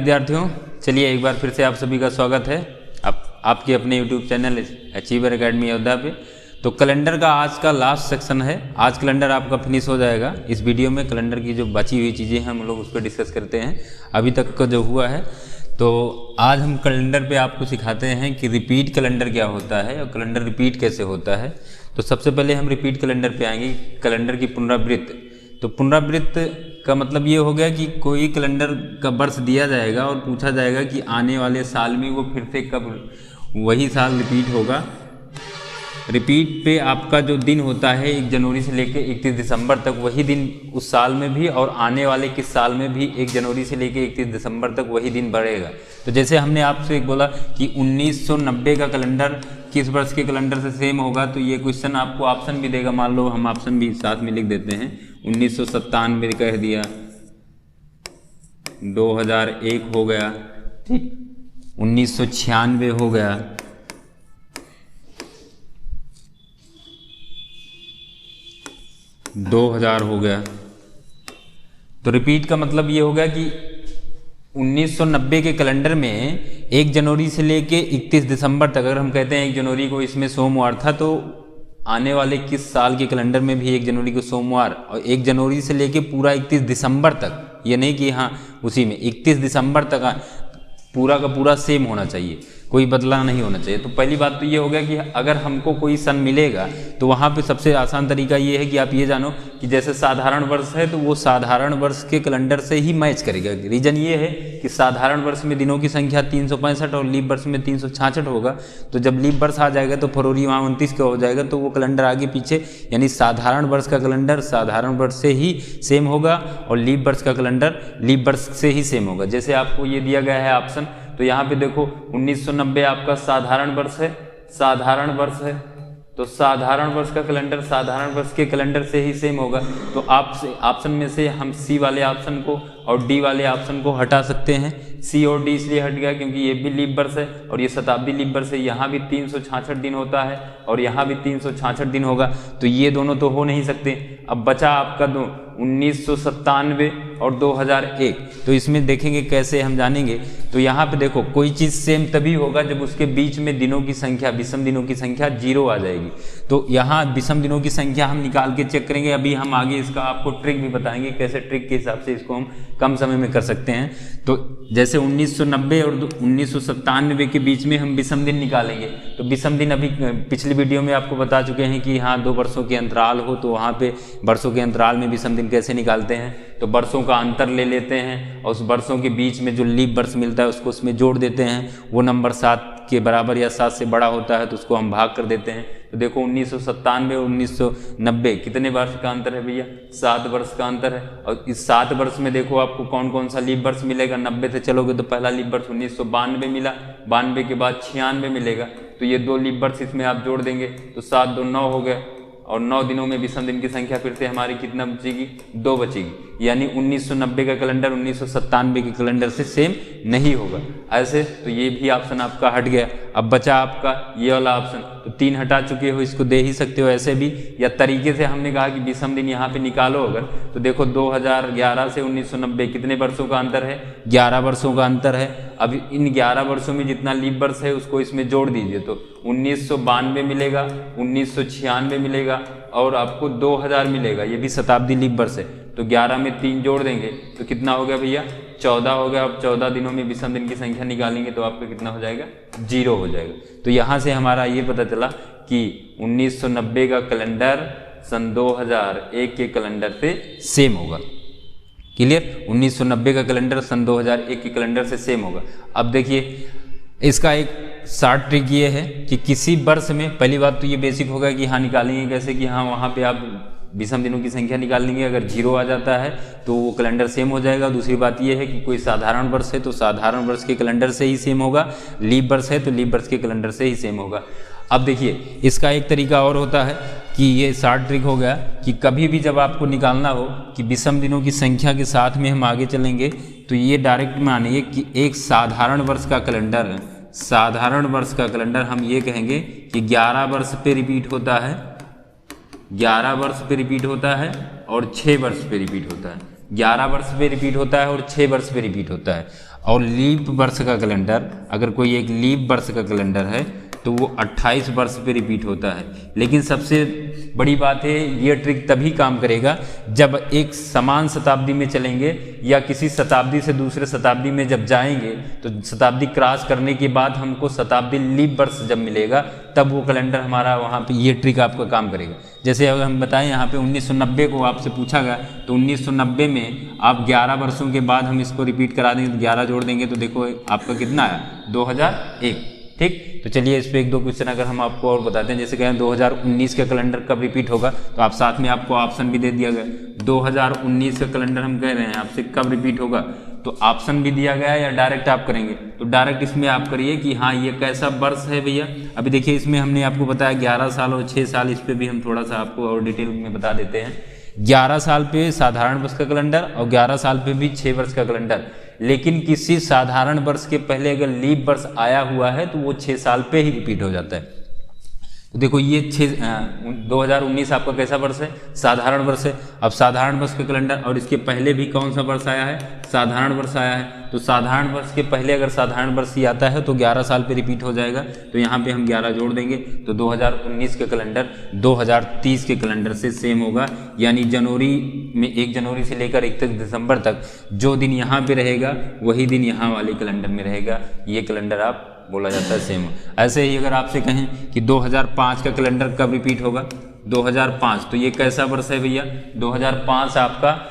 विद्यार्थियों, चलिए एक बार फिर से आप सभी का स्वागत है आपके अपने YouTube channel achiever academy Ayodhya पे। तो कैलेंडर का आज का लास्ट सेक्शन है। आज कैलेंडर आपका फिनिश हो जाएगा। इस वीडियो में कैलेंडर की जो बची हुई चीज़ें हैं हम लोग उस पर डिस्कस करते हैं, अभी तक का जो हुआ है। तो आज हम कैलेंडर पे आपको सिखाते हैं कि रिपीट कैलेंडर क्या होता है और कैलेंडर रिपीट कैसे होता है। तो सबसे पहले हम रिपीट कैलेंडर पे आएंगे, कैलेंडर की पुनरावृत्ति। तो पुनरावृत्ति का मतलब ये हो गया कि कोई कैलेंडर का वर्ष दिया जाएगा और पूछा जाएगा कि आने वाले साल में वो फिर से कब वही साल रिपीट होगा। रिपीट पे आपका जो दिन होता है 1 जनवरी से लेकर 31 दिसंबर तक, वही दिन उस साल में भी और आने वाले किस साल में भी 1 जनवरी से लेकर 31 दिसंबर तक वही दिन बढ़ेगा। तो जैसे हमने आपसे एक बोला कि 1990 का कैलेंडर किस वर्ष के कैलेंडर से सेम होगा, तो ये क्वेश्चन आपको ऑप्शन भी देगा। मान लो हम ऑप्शन भी साथ में लिख देते हैं। 1997 कह दिया, 2001 हो गया, ठीक, 1996 हो गया, 2000 हो गया। तो रिपीट का मतलब ये हो गया कि 1990 के कैलेंडर में 1 जनवरी से लेके 31 दिसंबर तक, अगर हम कहते हैं 1 जनवरी को इसमें सोमवार था, तो आने वाले किस साल के कैलेंडर में भी 1 जनवरी को सोमवार, और 1 जनवरी से लेके पूरा 31 दिसंबर तक, ये नहीं कि हाँ उसी में 31 दिसंबर तक पूरा का पूरा सेम होना चाहिए, कोई बदलाव नहीं होना चाहिए। तो पहली बात तो ये हो गया कि अगर हमको कोई सन मिलेगा तो वहाँ पे सबसे आसान तरीका ये है कि आप ये जानो कि जैसे साधारण वर्ष है तो वो साधारण वर्ष के कैलेंडर से ही मैच करेगा। रीज़न ये है कि साधारण वर्ष में दिनों की संख्या 365 और लीप वर्ष में 366 होगा। तो जब लीप वर्ष आ जाएगा तो फरवरी वहाँ 29 का हो जाएगा, तो वो कैलेंडर आगे पीछे, यानी साधारण वर्ष का कैलेंडर साधारण वर्ष से ही सेम होगा और लीप वर्ष का कैलेंडर लीप वर्ष से ही सेम होगा। जैसे आपको ये दिया गया है ऑप्शन, तो यहाँ पे देखो 1990 आपका साधारण वर्ष है, साधारण वर्ष है, तो साधारण वर्ष का कैलेंडर साधारण वर्ष के कैलेंडर से ही सेम होगा। तो आप ऑप्शन में से हम सी वाले ऑप्शन को और डी वाले ऑप्शन को हटा सकते हैं। सी और डी इसलिए हट गया क्योंकि ये भी लीप वर्ष है और ये शताब्दी लीप वर्ष है। यहाँ भी 366 दिन होता है और यहाँ भी 366 दिन होगा, तो ये दोनों तो हो नहीं सकते। अब बचा आपका 1997 और 2001। तो इसमें देखेंगे कैसे हम जानेंगे। तो यहाँ पे देखो कोई चीज़ सेम तभी होगा जब उसके बीच में दिनों की संख्या, विषम दिनों की संख्या 0 आ जाएगी। तो यहाँ विषम दिनों की संख्या हम निकाल के चेक करेंगे। अभी हम आगे इसका आपको ट्रिक भी बताएंगे, कैसे ट्रिक के हिसाब से इसको हम कम समय में कर सकते हैं। तो जैसे 1990 और 1997 के बीच में हम विषम दिन निकालेंगे। तो विषम दिन अभी पिछली वीडियो में आपको बता चुके हैं कि हाँ 2 वर्षों के अंतराल हो, तो वहाँ पे वर्षों के अंतराल में विषम दिन कैसे निकालते हैं। तो वर्षों का अंतर ले लेते हैं और उस वर्षों के बीच में जो लीप वर्ष मिलता है उसको उसमें जोड़ देते हैं। वो नंबर 7 के बराबर या 7 से बड़ा होता है तो उसको हम भाग कर देते हैं। तो देखो 1997 और 1990 कितने वर्ष का अंतर है भैया? 7 वर्ष का अंतर है। और इस 7 वर्ष में देखो आपको कौन कौन सा लीप वर्ष मिलेगा। 90 से चलोगे तो पहला लीप वर्ष 1992 मिला, 92 के बाद 96 मिलेगा। तो ये 2 लीप वर्ष इसमें आप जोड़ देंगे तो 7 2 9 हो गए, और 9 दिनों में विषम दिन की संख्या फिर से हमारी कितना बचेगी? 2 बचेगी। यानी 1990 का कैलेंडर 1997 के कैलेंडर से सेम नहीं होगा। ऐसे तो ये भी ऑप्शन आपका हट गया। अब बचा आपका ये वाला ऑप्शन, तो 3 हटा चुके हो, इसको दे ही सकते हो ऐसे भी, या तरीके से हमने कहा कि विषम दिन यहाँ पे निकालो अगर, तो देखो 2011 से 1990 कितने वर्षों का अंतर है? 11 वर्षों का अंतर है। अब इन 11 वर्षों में जितना लीप वर्ष है उसको इसमें जोड़ दीजिए, तो 1992 मिलेगा, 1996 मिलेगा और आपको 2000 मिलेगा। ये भी शताब्दी लीप वर्ष है। तो 11 में 3 जोड़ देंगे तो कितना हो गया भैया? 14 हो गया। अब 14 दिनों में विषम दिन की संख्या निकालेंगे तो आपका कितना हो जाएगा? 0 हो जाएगा। तो यहाँ से हमारा ये पता चला कि 1990 का कैलेंडर सन 2001 के कैलेंडर से सेम होगा। क्लियर? 1990 का कैलेंडर सन 2001 के कैलेंडर से सेम होगा। अब देखिए इसका एक शॉर्ट ट्रिक ये है कि किसी वर्ष में, पहली बात तो ये बेसिक होगा कि हाँ निकालेंगे कैसे, कि हाँ वहाँ पे आप विषम दिनों की संख्या निकाल लेंगे। अगर 0 आ जाता है तो वो कैलेंडर सेम हो जाएगा। दूसरी बात ये है कि कोई साधारण वर्ष है तो साधारण वर्ष के कैलेंडर से ही सेम होगा, लीप वर्ष है तो लीप वर्ष के कैलेंडर से ही सेम होगा। अब देखिए इसका एक तरीका और होता है कि ये शॉर्ट ट्रिक हो गया कि कभी भी जब आपको निकालना हो कि विषम दिनों की संख्या के साथ में हम आगे चलेंगे, तो ये डायरेक्ट मानिए कि एक साधारण वर्ष का कैलेंडर, साधारण वर्ष का कैलेंडर हम ये कहेंगे कि 11 वर्ष पे रिपीट होता है, 11 वर्ष पे रिपीट होता है और 6 वर्ष पे रिपीट होता है। 11 वर्ष पे रिपीट होता है और 6 वर्ष पे रिपीट होता है। और लीप वर्ष का कैलेंडर, अगर कोई एक लीप वर्ष का कैलेंडर है तो वो 28 वर्ष पे रिपीट होता है। लेकिन सबसे बड़ी बात है, ये ट्रिक तभी काम करेगा जब एक समान शताब्दी में चलेंगे या किसी शताब्दी से दूसरे शताब्दी में जब जाएंगे, तो शताब्दी क्रॉस करने के बाद हमको शताब्दी लीप वर्ष जब मिलेगा तब वो कैलेंडर हमारा वहाँ पे ये ट्रिक आपका काम करेगा। जैसे अगर हम बताएं यहाँ पे 1990 को आपसे पूछा गया, तो 1990 में आप 11 वर्षों के बाद हम इसको रिपीट करा देंगे, तो 11 जोड़ देंगे तो देखो आपका कितना आया, 2001। ठीक, तो चलिए इस पे एक दो क्वेश्चन अगर हम आपको और बताते हैं। जैसे कहें 2019 का कैलेंडर कब रिपीट होगा, तो आप साथ में आपको ऑप्शन भी दे दिया गया। 2019 का कैलेंडर हम कह रहे हैं आपसे कब रिपीट होगा, तो ऑप्शन भी दिया गया है या डायरेक्ट आप करेंगे, तो डायरेक्ट इसमें आप करिए कि हाँ ये कैसा वर्ष है भैया। अभी देखिए इसमें हमने आपको बताया 11 साल और 6 साल, इस पर भी हम थोड़ा सा आपको और डिटेल में बता देते हैं। 11 साल पे साधारण वर्ष का कैलेंडर और 11 साल पे भी 6 वर्ष का कैलेंडर। लेकिन किसी साधारण वर्ष के पहले अगर लीप वर्ष आया हुआ है तो वो 6 साल पे ही रिपीट हो जाता है। तो देखो ये 2019 आपका कैसा वर्ष है, साधारण वर्ष है। अब साधारण वर्ष का कैलेंडर और इसके पहले भी कौन सा वर्ष आया है, साधारण वर्ष आया है। तो साधारण वर्ष के पहले अगर साधारण वर्ष ही आता है तो 11 साल पे रिपीट हो जाएगा, तो यहाँ पे हम 11 जोड़ देंगे तो 2019 का कैलेंडर 2030 के कैलेंडर से सेम होगा। यानी जनवरी में 1 जनवरी से लेकर 31 दिसंबर तक जो दिन यहाँ पे रहेगा वही दिन यहाँ वाले कैलेंडर में रहेगा। ये कैलेंडर आप बोला जाता है सेम। ऐसे ही अगर आपसे कहें कि 2005 का कैलेंडर कब रिपीट होगा, 2005, तो ये कैसा वर्ष है भैया, 2005 आपका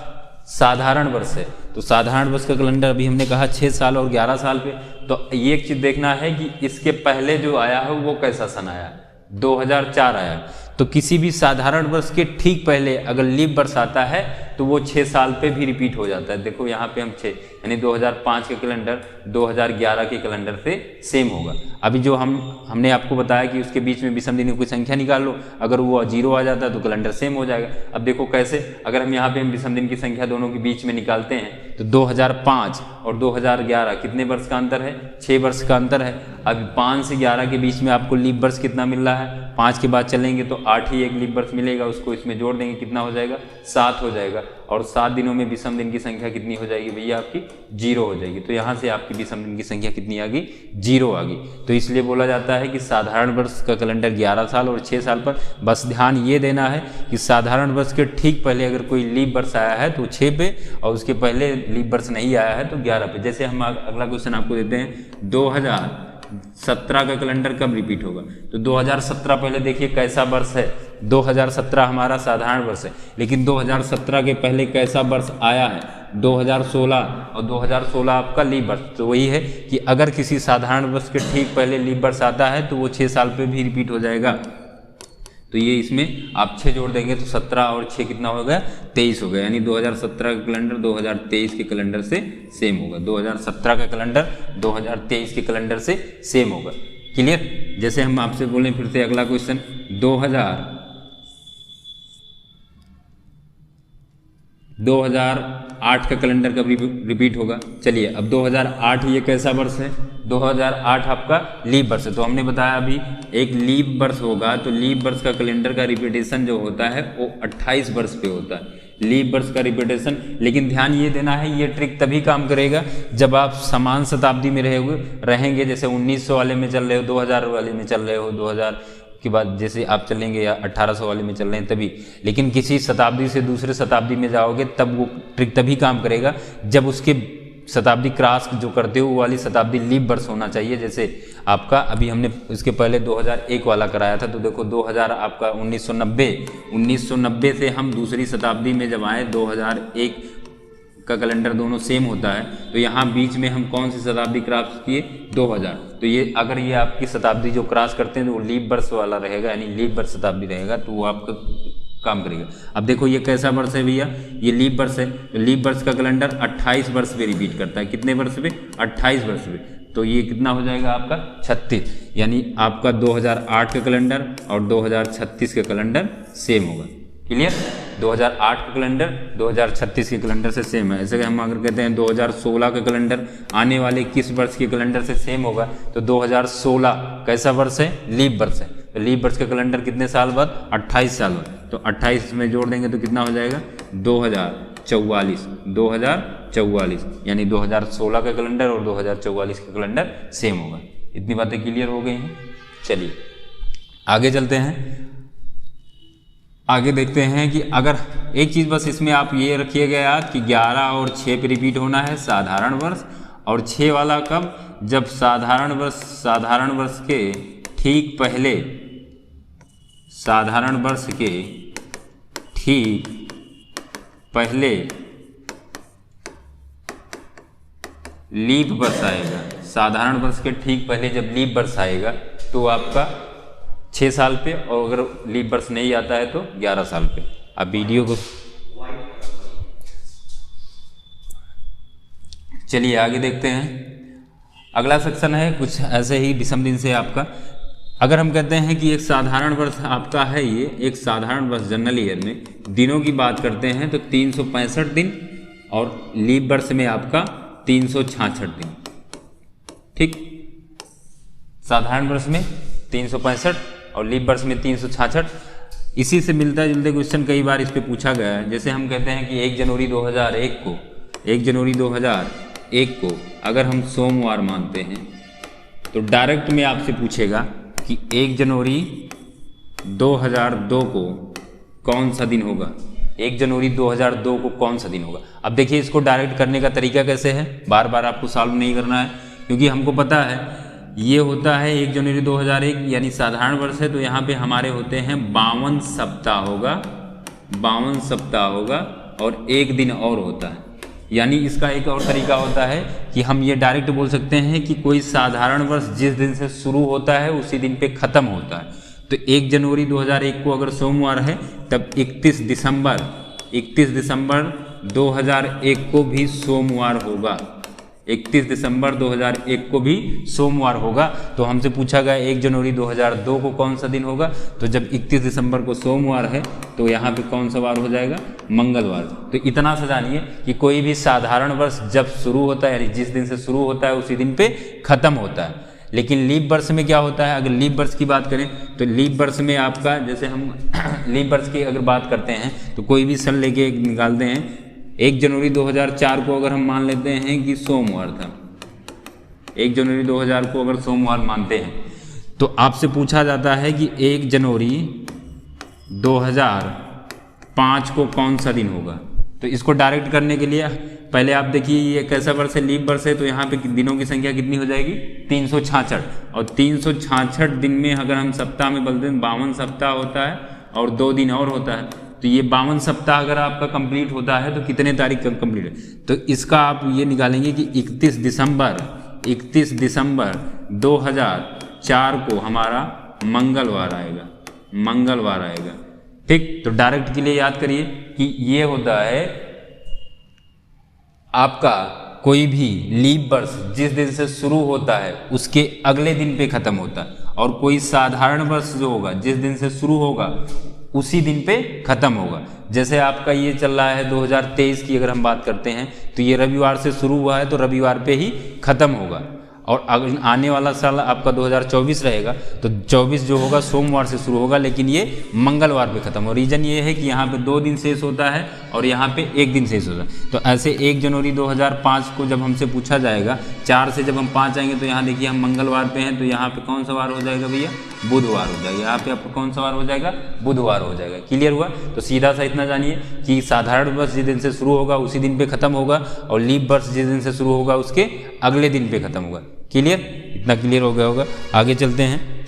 साधारण वर्ष है। तो साधारण वर्ष का कैलेंडर अभी हमने कहा 6 साल और 11 साल पे। तो ये एक चीज देखना है कि इसके पहले जो आया है वो कैसा सन आया, 2004 आया। तो किसी भी साधारण वर्ष के ठीक पहले अगर लीप वर्ष आता है तो वो 6 साल पे भी रिपीट हो जाता है। देखो यहाँ पे हम 6 यानी 2005 के कैलेंडर 2011 के कैलेंडर से सेम होगा। अभी जो हमने आपको बताया कि उसके बीच में विषम दिनों की संख्या निकाल लो, अगर वो 0 आ जाता है तो कैलेंडर सेम हो जाएगा। अब देखो कैसे, अगर हम यहाँ पे हम विषम दिन की संख्या दोनों के बीच में निकालते हैं तो 2005 और 2011 कितने वर्ष का अंतर है, 6 वर्ष का अंतर है। अब 5 से 11 के बीच में आपको लीप वर्ष कितना मिल रहा है, 5 के बाद चलेंगे तो 8 ही एक लीप वर्ष मिलेगा, उसको इसमें जोड़ देंगे कितना हो जाएगा, 7 हो जाएगा। और 7 दिनों में विषम दिन की संख्या कितनी हो जाएगी भैया, आपकी 0 हो जाएगी। तो यहाँ से आपकी विषम दिन की संख्या कितनी आ गई, 0 आ गई। तो इसलिए बोला जाता है कि साधारण वर्ष का कैलेंडर 11 साल और 6 साल पर। बस ध्यान ये देना है कि साधारण वर्ष के ठीक पहले अगर कोई लीप वर्ष आया है तो 6 पे, और उसके पहले लीप वर्ष नहीं आया है तो 11 पे। जैसे हम अगला क्वेश्चन आपको देते हैं, 2017 का कैलेंडर कब रिपीट होगा, तो 2017 पहले देखिए कैसा वर्ष है, 2017 हमारा साधारण वर्ष है। लेकिन 2017 के पहले कैसा वर्ष आया है, 2016, और 2016 आपका लीप वर्ष। तो वही है कि अगर किसी साधारण वर्ष के ठीक पहले लीप वर्ष आता है तो वो 6 साल पे भी रिपीट हो जाएगा। तो ये इसमें आप 6 जोड़ देंगे तो 17 और 6 कितना हो गया, 23 हो गया। यानी 2017 का कैलेंडर 2023 के कैलेंडर से सेम होगा, 2017 का कैलेंडर 2023 के कैलेंडर से सेम होगा। क्लियर। जैसे हम आपसे बोलें फिर से अगला क्वेश्चन, 2008 का कैलेंडर कब रिपीट होगा। चलिए अब 2008 ये कैसा वर्ष है, 2008 आपका लीप वर्ष है। तो हमने बताया अभी एक लीप वर्ष होगा तो लीप वर्ष का कैलेंडर का रिपीटेशन जो होता है वो 28 वर्ष पे होता है, लीप वर्ष का रिपीटेशन। लेकिन ध्यान ये देना है, ये ट्रिक तभी काम करेगा जब आप समान शताब्दी में रहेंगे। जैसे 1900 वाले में चल रहे हो, 2000 वाले में चल रहे हो, 2000 के बाद जैसे आप चलेंगे या 1800 वाले में चल रहे हैं तभी। लेकिन किसी शताब्दी से दूसरे शताब्दी में जाओगे तब वो ट्रिक तभी काम करेगा जब उसके शताब्दी क्रॉस जो करते हो वो वाली शताब्दी लीप वर्ष होना चाहिए। जैसे आपका अभी हमने इसके पहले 2001 वाला कराया था, तो देखो 2000 आपका 1990 से हम दूसरी शताब्दी में जब आए 2001 का कैलेंडर दोनों सेम होता है। तो यहाँ बीच में हम कौन सी शताब्दी क्रॉस किए, 2000। तो ये अगर ये आपकी शताब्दी जो क्रॉस करते हैं तो वो लीप वर्ष वाला रहेगा, यानी लीप वर्ष शताब्दी रहेगा, तो वो आपका काम करेगा। अब देखो ये कैसा वर्ष है भैया, ये लीप वर्ष है। तो लीप वर्ष का कैलेंडर 28 वर्ष पे रिपीट करता है। कितने वर्ष पे, 28 वर्ष पे। तो ये कितना हो जाएगा आपका 36, यानी आपका 2008 का कैलेंडर और 2036 का कैलेंडर सेम होगा। क्लियर। 2008 का कैलेंडर 2036 के कैलेंडर से सेम है। ऐसे हम अगर कहते हैं 2016 का कैलेंडर आने वाले किस वर्ष के कैलेंडर से सेम होगा, तो 2016 कैसा वर्ष है, लीप वर्ष है। तो लीप वर्ष का कैलेंडर कितने साल बाद, 28 साल बाद। तो 28 में जोड़ देंगे तो कितना हो जाएगा, 2000 2044 यानी 2016 का कैलेंडर और 2044 का कैलेंडर सेम होगा। इतनी बातें क्लियर हो गई हैं। चलिए आगे चलते हैं। आगे देखते हैं कि अगर एक चीज़ बस इसमें आप ये रखिएगा याद कि 11 और 6 पे रिपीट होना है साधारण वर्ष, और 6 वाला कब, जब साधारण वर्ष के ठीक पहले, साधारण वर्ष के ठीक पहले लीप वर्ष आएगा। साधारण वर्ष के ठीक पहले जब लीप वर्ष आएगा तो आपका 6 साल पे, और अगर लीप वर्ष नहीं आता है तो 11 साल पे। अब वीडियो को चलिए आगे देखते हैं। अगला सेक्शन है कुछ ऐसे ही विषम दिन से आपका। अगर हम कहते हैं कि एक साधारण वर्ष आपका है, ये एक साधारण वर्ष जनरल ईयर में दिनों की बात करते हैं तो 365 दिन, और लीप वर्ष में आपका 366 दिन। ठीक, साधारण वर्ष में 365 और लीप वर्ष में 366। इसी से मिलता जुलता क्वेश्चन कई बार इस पे पूछा गया है। जैसे हम कहते हैं कि 1 जनवरी 2001 को अगर हम सोमवार मानते हैं तो डायरेक्ट में आपसे पूछेगा कि 1 जनवरी 2002 को कौन सा दिन होगा। 1 जनवरी 2002 को कौन सा दिन होगा। अब देखिए इसको डायरेक्ट करने का तरीका कैसे है, बार बार आपको सॉल्व नहीं करना है, क्योंकि हमको पता है ये होता है 1 जनवरी 2001 यानी साधारण वर्ष है, तो यहाँ पे हमारे होते हैं 52 सप्ताह होगा और एक दिन और होता है। यानी इसका एक और तरीका होता है कि हम ये डायरेक्ट बोल सकते हैं कि कोई साधारण वर्ष जिस दिन से शुरू होता है उसी दिन पे ख़त्म होता है। तो 1 जनवरी 2001 को अगर सोमवार है तब 31 दिसंबर 2001 को भी सोमवार होगा। 31 दिसंबर 2001 को भी सोमवार होगा। तो हमसे पूछा गया 1 जनवरी 2002 को कौन सा दिन होगा, तो जब 31 दिसंबर को सोमवार है तो यहाँ पे कौन सा वार हो जाएगा, मंगलवार। तो इतना सा जानिए कि कोई भी साधारण वर्ष जब शुरू होता है यानी जिस दिन से शुरू होता है उसी दिन पे खत्म होता है। लेकिन लीप वर्ष में क्या होता है, अगर लीप वर्ष की बात करें तो लीप वर्ष में आपका, जैसे हम लीप वर्ष की अगर बात करते हैं तो कोई भी सन लेके निकालते हैं। 1 जनवरी 2004 को अगर हम मान लेते हैं कि सोमवार था, 1 जनवरी 2000 को अगर सोमवार मानते हैं तो आपसे पूछा जाता है कि 1 जनवरी 2005 को कौन सा दिन होगा। तो इसको डायरेक्ट करने के लिए पहले आप देखिए ये कैसा वर्ष है, लीप वर्ष है, तो यहाँ पे दिनों की संख्या कितनी हो जाएगी, 366। और 366 दिन में अगर हम सप्ताह में बदलते हैं 52 सप्ताह होता है और 2 दिन और होता है। तो ये 52 सप्ताह अगर आपका कंप्लीट होता है तो कितने तारीख का कंप्लीट है, तो इसका आप ये निकालेंगे कि 31 दिसंबर 2004 को हमारा मंगलवार आएगा। ठीक, तो डायरेक्ट के लिए याद करिए कि ये होता है आपका कोई भी लीप वर्ष जिस दिन से शुरू होता है उसके अगले दिन पे खत्म होता है, और कोई साधारण वर्ष जो होगा जिस दिन से शुरू होगा उसी दिन पे खत्म होगा। जैसे आपका ये चल रहा है 2023 की अगर हम बात करते हैं तो ये रविवार से शुरू हुआ है तो रविवार पे ही खत्म होगा। और अगर आने वाला साल आपका 2024 रहेगा तो 24 जो होगा सोमवार से शुरू होगा, लेकिन ये मंगलवार पे खत्म हो। रीजन ये है कि यहाँ पे 2 दिन शेष होता है और यहाँ पे 1 दिन शेष होता है। तो ऐसे 1 जनवरी 2005 को जब हमसे पूछा जाएगा, 4 से जब हम 5 आएंगे तो यहाँ देखिए हम मंगलवार पे हैं, तो यहाँ पे कौन सा वार हो जाएगा भैया, बुधवार हो जाएगा। यहाँ पे आपको कौन सा वार हो जाएगा, बुधवार हो जाएगा। क्लियर हुआ। तो सीधा सा इतना जानिए कि साधारण वर्ष जिस दिन से शुरू होगा उसी दिन पे खत्म होगा, और लीप वर्ष जिस दिन से शुरू होगा उसके अगले दिन पे खत्म होगा। क्लियर, इतना क्लियर हो गया होगा। आगे चलते हैं।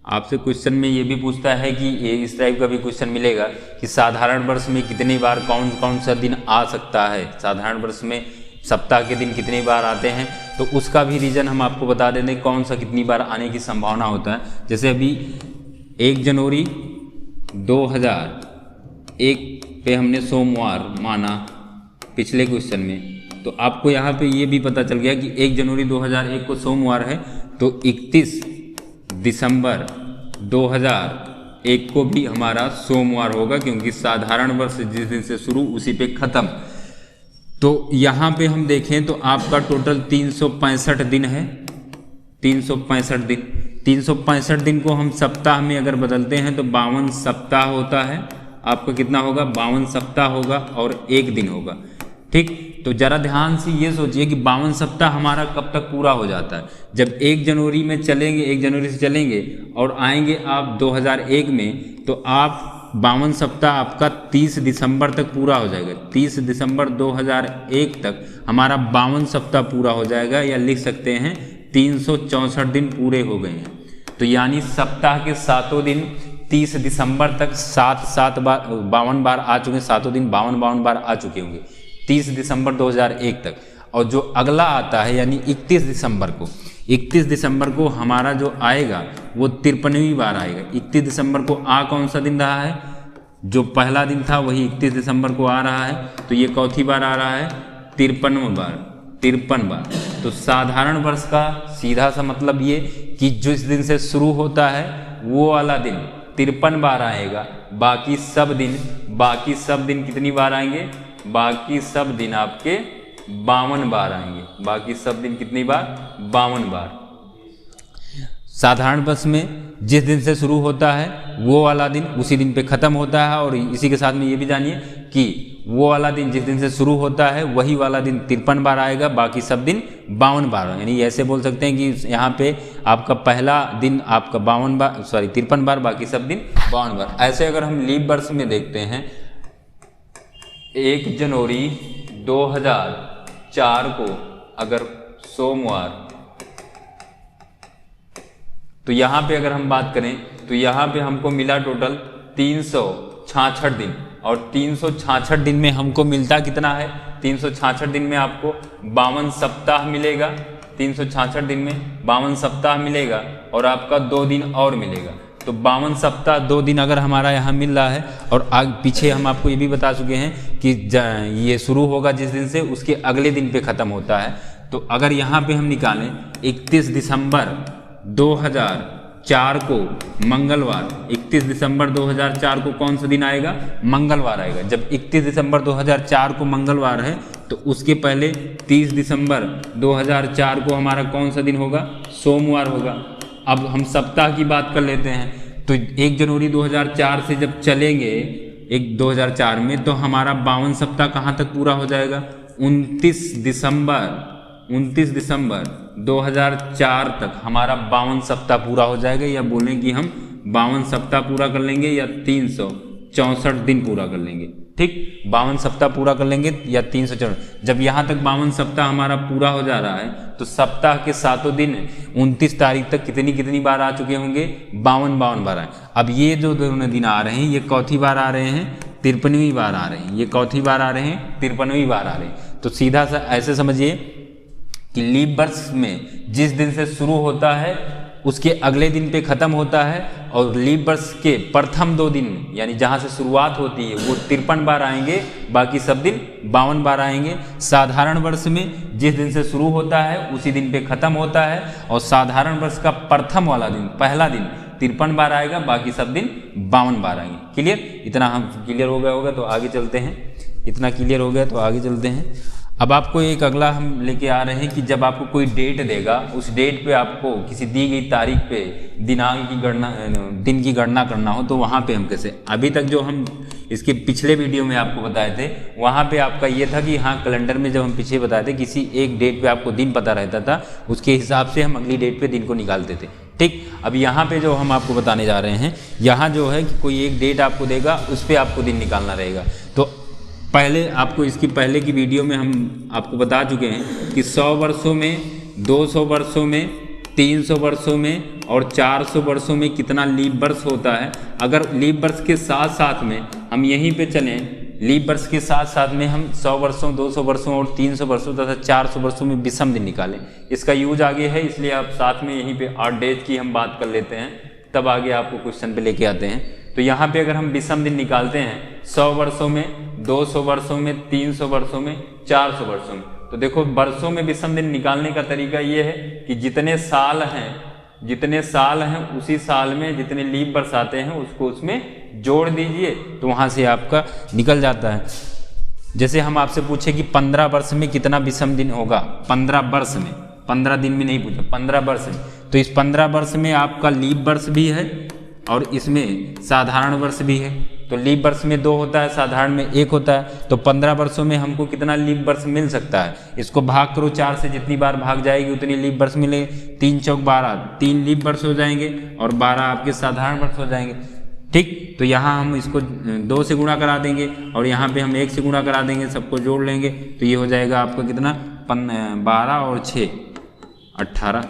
आपसे क्वेश्चन में ये भी पूछता है कि ये इस टाइप का भी क्वेश्चन मिलेगा कि साधारण वर्ष में कितनी बार कौन सा दिन आ सकता है, साधारण वर्ष में सप्ताह के दिन कितनी बार आते हैं, तो उसका भी रीजन हम आपको बता देंगे कौन सा कितनी बार आने की संभावना होता है। जैसे अभी 1 जनवरी 2001 पे हमने सोमवार माना पिछले क्वेश्चन में, तो आपको यहाँ पे ये भी पता चल गया कि 1 जनवरी 2001 को सोमवार है तो 31 दिसंबर 2001 को भी हमारा सोमवार होगा, क्योंकि साधारण वर्ष जिस दिन से शुरू उसी पे ख़त्म। तो यहाँ पे हम देखें तो आपका टोटल 365 दिन है, 365 दिन। 365 दिन को हम सप्ताह में अगर बदलते हैं तो 52 सप्ताह होता है। आपका कितना होगा? 52 सप्ताह होगा और एक दिन होगा। ठीक, तो जरा ध्यान से ये सोचिए कि 52 सप्ताह हमारा कब तक पूरा हो जाता है? जब 1 जनवरी में चलेंगे, 1 जनवरी से चलेंगे और आएंगे आप 2001 में, तो आप 52 सप्ताह आपका 30 दिसंबर तक पूरा हो जाएगा। 30 दिसंबर 2001 तक हमारा 52 सप्ताह पूरा हो जाएगा, या लिख सकते हैं 364 दिन पूरे हो गए हैं। तो यानी सप्ताह के 7 दिन 30 दिसंबर तक 7 बार 52 बार आ चुके हैं, 7 दिन 52 बार आ चुके होंगे 30 दिसंबर 2001 तक। और जो अगला आता है यानी 31 दिसंबर को हमारा जो आएगा वो 53वीं बार आएगा। 31 दिसंबर को कौन सा दिन रहा है? जो पहला दिन था वही 31 दिसंबर को आ रहा है, तो ये चौथी बार आ रहा है? 53 बार। तो साधारण वर्ष का सीधा सा मतलब ये कि जिस दिन से शुरू होता है वो वाला दिन 53 बार आएगा। बाकी सब दिन कितनी बार आएंगे? बाकी सब दिन आपके 52 बार आएंगे। बाकी सब दिन कितनी बार? 52 बार। साधारण वर्ष में जिस दिन से शुरू होता है वो वाला दिन उसी दिन पे ख़त्म होता है। और इसी के साथ में ये भी जानिए कि वो वाला दिन जिस दिन से शुरू होता है वही वाला दिन 53 बार आएगा, बाकी सब दिन 52 बार। यानी ऐसे बोल सकते हैं कि यहाँ पे आपका पहला दिन आपका 53 बार, बाकी सब दिन 52 बार। ऐसे अगर हम लीप वर्ष में देखते हैं, 1 जनवरी 2004 को अगर सोमवार, तो यहाँ पे अगर हम बात करें तो यहाँ पे हमको मिला टोटल 366 दिन। और 366 दिन में हमको मिलता कितना है? 366 दिन में आपको 52 सप्ताह मिलेगा। 366 दिन में 52 सप्ताह मिलेगा और आपका 2 दिन और मिलेगा। तो 52 सप्ताह 2 दिन अगर हमारा यहाँ मिल रहा है, और आगे पीछे हम आपको ये भी बता चुके हैं कि ये शुरू होगा जिस दिन से उसके अगले दिन पे ख़त्म होता है। तो अगर यहाँ पे हम निकालें 31 दिसंबर 2004 को मंगलवार, 31 दिसंबर 2004 को कौन सा दिन आएगा? मंगलवार आएगा। जब 31 दिसंबर 2004 को मंगलवार है तो उसके पहले 30 दिसंबर 2004 को हमारा कौन सा दिन होगा? सोमवार होगा। अब हम सप्ताह की बात कर लेते हैं। तो 1 जनवरी 2004 से जब चलेंगे 2004 में, तो हमारा 52 सप्ताह कहाँ तक पूरा हो जाएगा? 29 दिसंबर 2004 तक हमारा 52 सप्ताह पूरा हो जाएगा। या बोलें कि हम 52 सप्ताह पूरा कर लेंगे या 364 दिन पूरा कर लेंगे। ठीक, 52 सप्ताह पूरा कर लेंगे या 364। जब यहाँ तक 52 सप्ताह हमारा पूरा हो जा रहा है तो सप्ताह के 7 दिन 29 तारीख तक कितनी बार आ चुके होंगे? 52 बार आए। अब ये जो दोनों दिन आ रहे हैं ये चौथी बार आ रहे हैं? 53वीं बार आ रहे हैं। ये चौथी बार आ रहे हैं? 53वीं बार आ रहे हैं। तो सीधा सा ऐसे समझिए कि लीप वर्ष में जिस दिन से शुरू होता है उसके अगले दिन पे ख़त्म होता है, और लीप वर्ष के प्रथम 2 दिन यानी जहाँ से शुरुआत होती है वो 53 बार आएंगे, बाकी सब दिन 52 बार आएंगे। साधारण वर्ष में जिस दिन से शुरू होता है उसी दिन पे ख़त्म होता है, और साधारण वर्ष का प्रथम वाला दिन, पहला दिन 53 बार आएगा, बाकी सब दिन 52 बार आएंगे। क्लियर? इतना हम क्लियर हो गया होगा तो आगे चलते हैं। इतना क्लियर हो गया तो आगे चलते हैं। अब आपको एक अगला हम लेके आ रहे हैं कि जब आपको कोई डेट देगा, उस डेट पे आपको किसी दी गई तारीख पे दिन की गणना करना हो, तो वहाँ पे हम कैसे? अभी तक जो हम इसके पिछले वीडियो में आपको बताए थे वहाँ पे आपका ये था कि हाँ, कैलेंडर में जब हम पीछे बताए थे किसी एक डेट पे आपको दिन पता रहता था, उसके हिसाब से हम अगली डेट पे दिन को निकालते थे। ठीक, अब यहाँ पे जो हम आपको बताने जा रहे हैं, यहाँ जो है कि कोई एक डेट आपको देगा, उस पर आपको दिन निकालना रहेगा। तो पहले आपको इसकी पहले की वीडियो में हम आपको बता चुके हैं कि 100 वर्षों में, 200 वर्षों में, 300 वर्षों में और 400 वर्षों में कितना लीप वर्ष होता है। अगर लीप वर्ष के साथ साथ में हम यहीं पे चलें, लीप वर्ष के साथ साथ में हम 100 वर्षों, 200 वर्षों और 300 वर्षों तथा 400 वर्षों में विषम दिन निकालें। इसका यूज आगे है, इसलिए आप साथ में यहीं पे 8 डेज की हम बात कर लेते हैं, तब आगे आपको क्वेश्चन पे लेके आते हैं। तो यहाँ पे अगर हम विषम दिन निकालते हैं 100 वर्षों में, 200 वर्षों में, 300 वर्षों में, 400 वर्षों में, तो देखो वर्षों में विषम दिन निकालने का तरीका ये है कि जितने साल हैं उसी साल में जितने लीप वर्ष आते हैं उसको उसमें जोड़ दीजिए, तो वहाँ से आपका निकल जाता है। जैसे हम आपसे पूछे कि 15 वर्ष में कितना विषम दिन होगा, 15 वर्ष में, 15 दिन में नहीं पूछा, 15 वर्ष है। तो इस 15 वर्ष में आपका लीप वर्ष भी है और इसमें साधारण वर्ष भी है। तो लीप वर्ष में 2 होता है, साधारण में 1 होता है। तो 15 वर्षों में हमको कितना लीप वर्ष मिल सकता है? इसको भाग करो 4 से, जितनी बार भाग जाएगी उतनी लीप वर्ष मिलेगी। 3 चौक 12, 3 लीप वर्ष हो जाएंगे और 12 आपके साधारण वर्ष हो जाएंगे। ठीक, तो यहाँ हम इसको 2 से गुणा करा देंगे और यहाँ पे हम 1 से गुणा करा देंगे, सबको जोड़ लेंगे। तो ये हो जाएगा आपका कितना, 12 और 6 18।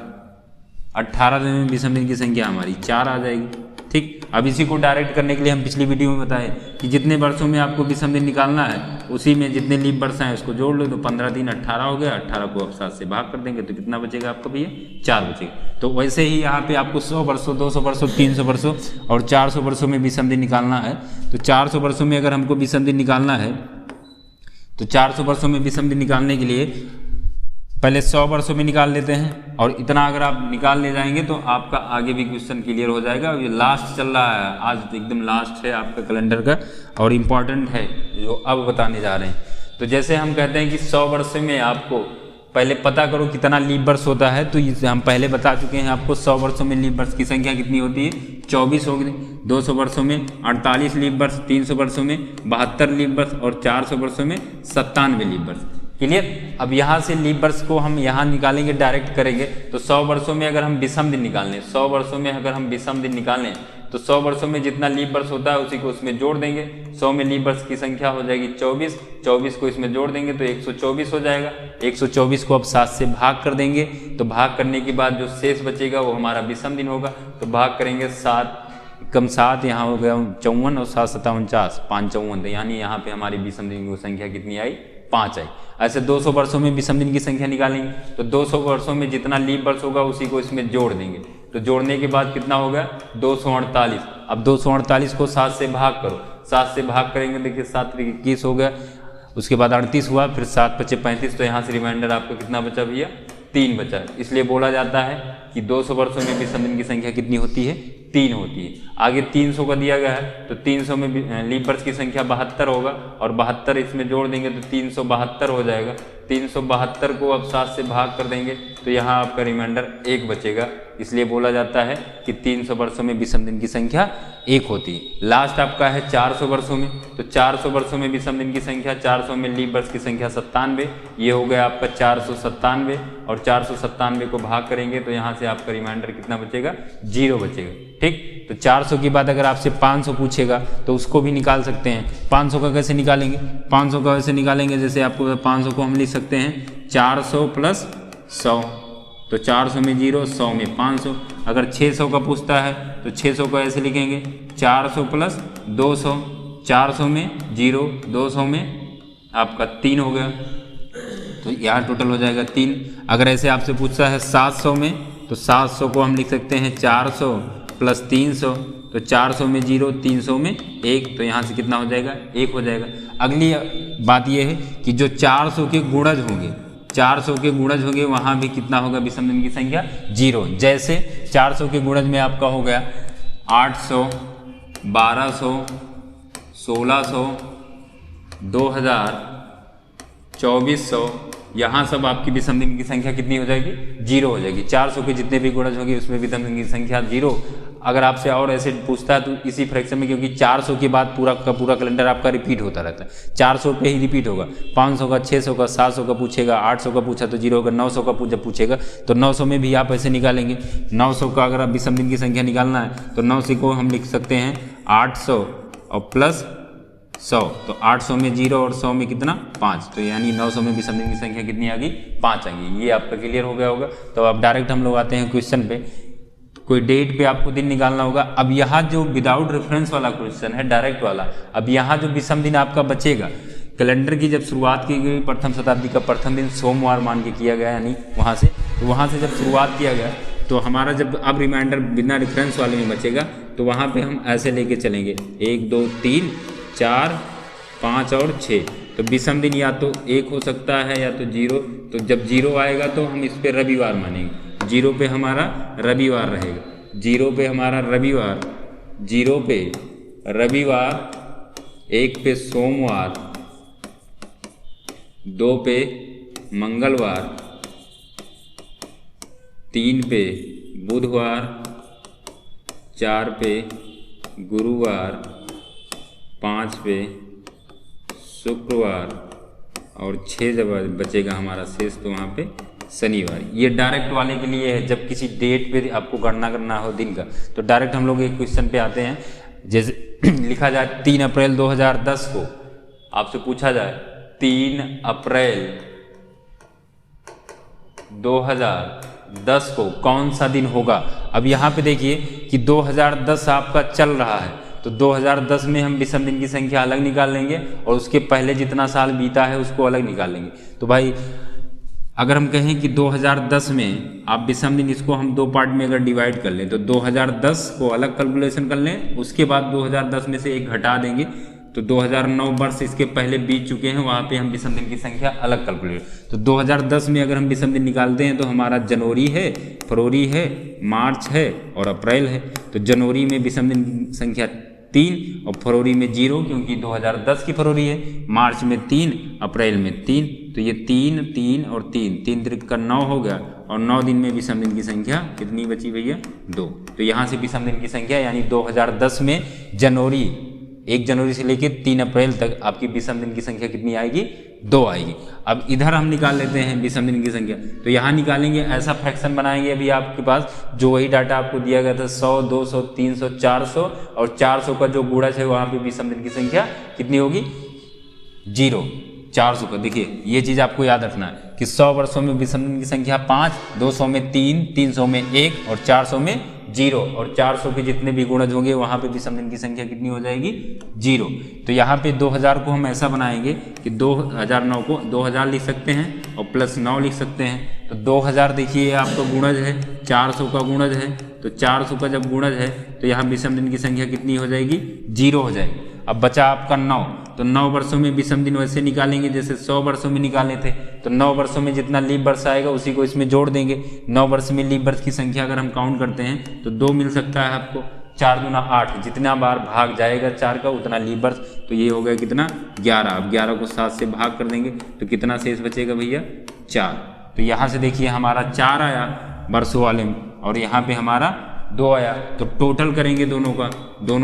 18 में विषम दिन की संख्या हमारी 4 आ जाएगी। ठीक, अब इसी को डायरेक्ट करने के लिए हम पिछली वीडियो में बताए कि जितने वर्षों में आपको विषम दिन निकालना है उसी में जितने लीप वर्ष हैं उसको जोड़ लो। तो 15 दिन 18 हो गया, 18 को अब 7 से भाग कर देंगे तो कितना बचेगा आपका भैया? 4 बचेगा। तो वैसे ही यहाँ पे आपको 100 वर्षों, 200 वर्षों, 300 वर्षों और 400 वर्षों में विषम दिन निकालना है। तो 400 वर्षों में अगर हमको विषम दिन निकालना है तो 400 वर्षों में विषम दिन निकालने के लिए पहले 100 वर्षों में निकाल लेते हैं और इतना अगर आप निकाल ले जाएंगे तो आपका आगे भी क्वेश्चन क्लियर हो जाएगा। ये लास्ट चल रहा है, आज एकदम लास्ट है आपका कैलेंडर का और इम्पॉर्टेंट है जो अब बताने जा रहे हैं। तो जैसे हम कहते हैं कि 100 वर्ष में आपको पहले पता करो कितना लीप वर्ष होता है, तो इसे हम पहले बता चुके हैं आपको। 100 वर्षों में लीप वर्ष की संख्या कितनी होती है? 24 होगी। 200 वर्षों में 48 लीप वर्ष, 300 वर्षों में 72 लीप वर्ष और 400 वर्षों में 97 लीप वर्ष। क्लियर? अब यहाँ से लीप वर्ष को हम यहाँ निकालेंगे, डायरेक्ट करेंगे। तो 100 वर्षों में अगर हम विषम दिन निकालें, 100 वर्षों में अगर हम विषम दिन निकालें तो 100 वर्षों में जितना लीप वर्ष होता है उसी को उसमें जोड़ देंगे। 100 में लीप वर्ष की संख्या हो जाएगी 24, 24 को इसमें जोड़ देंगे तो 124 हो जाएगा। 124 को अब 7 से भाग कर देंगे। तो भाग करने के बाद जो शेष बचेगा वो हमारा विषम दिन होगा। तो भाग करेंगे 7 कम 7, यहाँ हो गया 54 और 7 7 49, 5 54। यानी यहाँ पे हमारी विषम दिन की संख्या कितनी आई? 5 आई। ऐसे 200 वर्षों में विषम दिन की संख्या निकालेंगे तो 200 वर्षों में जितना लीप वर्ष होगा उसी को इसमें जोड़ देंगे। तो जोड़ने के बाद कितना हो गया? 248। अब 248 को 7 से भाग करो, 7 से भाग करेंगे, देखिए 7 × 21 हो गया, उसके बाद 38 हुआ, फिर 7 × 5 = 35। तो यहाँ से रिमाइंडर आपको कितना बचा भैया? 3 बचा। इसलिए बोला जाता है कि 200 वर्षों में विषम दिन की संख्या कितनी होती है? 3 होती है। आगे 300 का दिया गया है तो 300 में लीप वर्ष की संख्या 72 होगा और 72 इसमें जोड़ देंगे तो 372 हो जाएगा। 372 को अब 7 से भाग कर देंगे तो यहाँ आपका रिमाइंडर 1 बचेगा। इसलिए बोला जाता है कि 300 वर्षों में विषम दिन की संख्या 1 होती है। लास्ट आपका है 400 वर्षों में। तो 400 वर्षों में विषम दिन की संख्या, 400 में लीप वर्ष की संख्या 97, ये हो गया आपका 497 और 497 को भाग करेंगे तो यहाँ से आपका रिमाइंडर कितना बचेगा? 0 बचेगा। ठीक, तो 400 के बाद अगर आपसे 500 पूछेगा तो उसको भी निकाल सकते हैं। 500 का कैसे निकालेंगे? 500 का वैसे निकालेंगे जैसे आपको 500 को हम लिख सकते हैं 400 + 100। तो 400 में 0, 100 में 500। अगर 600 का पूछता है तो 600 को ऐसे लिखेंगे 400 + 200। 400 में 0, 200 में आपका 3 हो गया, तो यहाँ टोटल हो जाएगा 3। अगर ऐसे आपसे पूछता है 700 में तो 700 को हम लिख सकते हैं 400 + 300। तो 400 में 0, 300 में 1, तो यहाँ से कितना हो जाएगा? 1 हो जाएगा। अगली बात यह है कि जो 400 के गुणज होंगे, 400 के गुणज होंगे वहाँ भी कितना होगा विषम दिन की संख्या? 0। जैसे 400 के गुणज में आपका हो गया 800, 1200, 1600, 2000, 2400, यहाँ सब आपकी विषम दिन की संख्या कितनी हो जाएगी? 0 हो जाएगी। 400 के जितने भी गुणज होंगे उसमें विषम दिन की संख्या 0। अगर आपसे और ऐसे पूछता है तो इसी फ्रैक्शन में, क्योंकि 400 के बाद पूरा का पूरा कैलेंडर आपका रिपीट होता रहता है, 400 पे ही रिपीट होगा। 500 का, 600 का, 700 का पूछेगा, 800 का पूछा तो 0 होगा, 900 का जब पूछेगा तो 900 में भी आप ऐसे निकालेंगे। 900 का अगर आप विषम दिन की संख्या निकालना है तो 900 को हम लिख सकते हैं 800 और प्लस 100। तो 800 में 0 और 100 में कितना? 5। तो यानी 900 में विषम दिन की संख्या कितनी आ गई? 5 आ गई। ये आपका क्लियर हो गया होगा। तो अब डायरेक्ट हम लोग आते हैं क्वेश्चन पे। कोई डेट पे आपको दिन निकालना होगा। अब यहाँ जो विदाउट रेफरेंस वाला क्वेश्चन है, डायरेक्ट वाला, अब यहाँ जो विषम दिन आपका बचेगा, कैलेंडर की जब शुरुआत की गई प्रथम शताब्दी का प्रथम दिन सोमवार मान के किया गया, यानी वहाँ से, तो वहाँ से जब शुरुआत किया गया तो हमारा जब अब रिमाइंडर बिना रेफरेंस वाले में बचेगा तो वहाँ पे हम ऐसे लेके चलेंगे 1 2 3 4 5 और 6। तो विषम दिन या तो 1 हो सकता है या तो 0। तो जब 0 आएगा तो हम इस पे रविवार मानेंगे। 0 पे हमारा रविवार रहेगा। 0 पे हमारा रविवार, 0 पे रविवार, 1 पे सोमवार, 2 पे मंगलवार, 3 पे बुधवार, 4 पे गुरुवार, 5 पे शुक्रवार और 6 जब बचेगा हमारा शेष तो वहाँ पे शनिवार। ये डायरेक्ट वाले के लिए है, जब किसी डेट पे आपको गणना करना हो दिन का तो डायरेक्ट हम लोग एक क्वेश्चन पे आते हैं। जैसे लिखा जाए 3 अप्रैल 2010 को आपसे पूछा जाए 3 अप्रैल 2010 को कौन सा दिन होगा। अब यहाँ पे देखिए कि 2010 आपका चल रहा है तो 2010 में हम विषम दिन की संख्या अलग निकाल लेंगे और उसके पहले जितना साल बीता है उसको अलग निकाल लेंगे। तो भाई अगर हम कहें कि 2010 में आप विषम दिन, इसको हम 2 पार्ट में अगर डिवाइड कर लें तो 2010 को अलग कैलकुलेशन कर लें, उसके बाद 2010 में से 1 घटा देंगे तो 2009 वर्ष इसके पहले बीत चुके हैं, वहाँ पे हम विषम दिन की संख्या अलग कैलकुलेट। तो 2010 में अगर हम विषम दिन निकालते हैं तो हमारा जनवरी है, फरवरी है, मार्च है और अप्रैल है। तो जनवरी में विषम दिन की संख्या 3 और फरवरी में 0 क्योंकि 2010 की फरवरी है, मार्च में 3, अप्रैल में 3। तो ये 3 3 और 3 3 त्रिक का 9 हो गया और 9 दिन में विषम दिन की संख्या कितनी बची भैया 2। तो यहाँ से विषम दिन की संख्या यानी 2010 में जनवरी 1 जनवरी से लेकर 3 अप्रैल तक आपकी विषम दिन की संख्या कितनी आएगी 2 आएगी। अब इधर हम निकाल लेते हैं विषम दिन की संख्या, तो यहाँ निकालेंगे ऐसा फ्रैक्शन बनाएंगे अभी आपके पास जो वही डाटा आपको दिया गया था 100 200 300 400 और 400 का जो गुणज है वहाँ पे विषम दिन की संख्या कितनी होगी 0। 400 का देखिए ये चीज़ आपको याद रखना है कि 100 वर्षों में विषम दिन की संख्या 5, 200 में 3, 300 में 1 और 400 में 0 और 400 के जितने भी गुणज होंगे वहाँ पे विषम दिन की संख्या कितनी हो जाएगी 0। तो यहाँ पे 2000 को हम ऐसा बनाएंगे कि 2009 को 2000 लिख सकते हैं और प्लस 9 लिख सकते हैं। तो 2000 देखिए आपका गुणज है, 400 का गुणज है, तो 400 का जब गुणज है तो यहाँ विषम दिन की संख्या कितनी हो जाएगी 0 हो जाएगी। अब बचा आपका 9, तो 9 वर्षों में विषम दिन वैसे निकालेंगे जैसे 100 वर्षों में निकाले थे। तो 9 वर्षों में जितना लीप वर्ष आएगा उसी को इसमें जोड़ देंगे। 9 वर्ष में लीप वर्ष की संख्या अगर हम काउंट करते हैं तो 2 मिल सकता है आपको, 4 दूना 8, जितना बार भाग जाएगा 4 का उतना लीप वर्ष। तो ये हो गया कितना 11। अब 11 को 7 से भाग कर देंगे तो कितना शेष बचेगा भैया 4। तो यहाँ से देखिए हमारा 4 आया वर्षों वाले में और यहाँ पे हमारा 2 आया। तो टोटल करेंगे दोनों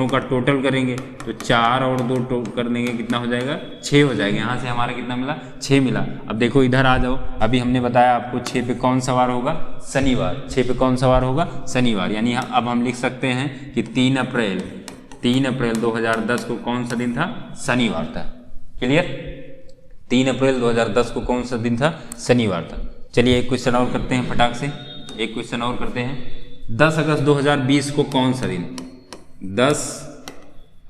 का टोटल करेंगे तो 4 और 2 कर देंगे कितना हो जाएगा 6 हो जाएगा। यहाँ से हमारा कितना मिला 6 मिला। अब देखो इधर आ जाओ, अभी हमने बताया आपको 6 पे कौन सवार होगा शनिवार। 6 पे कौन सवार होगा शनिवार, यानी अब हम लिख सकते हैं कि 3 अप्रैल 2010 को कौन सा दिन था शनिवार था। क्लियर, 3 अप्रैल 2010 को कौन सा दिन था शनिवार था। चलिए एक क्वेश्चन और करते हैं फटाक से, एक क्वेश्चन और करते हैं। 10 अगस्त 2020 को कौन सा दिन, 10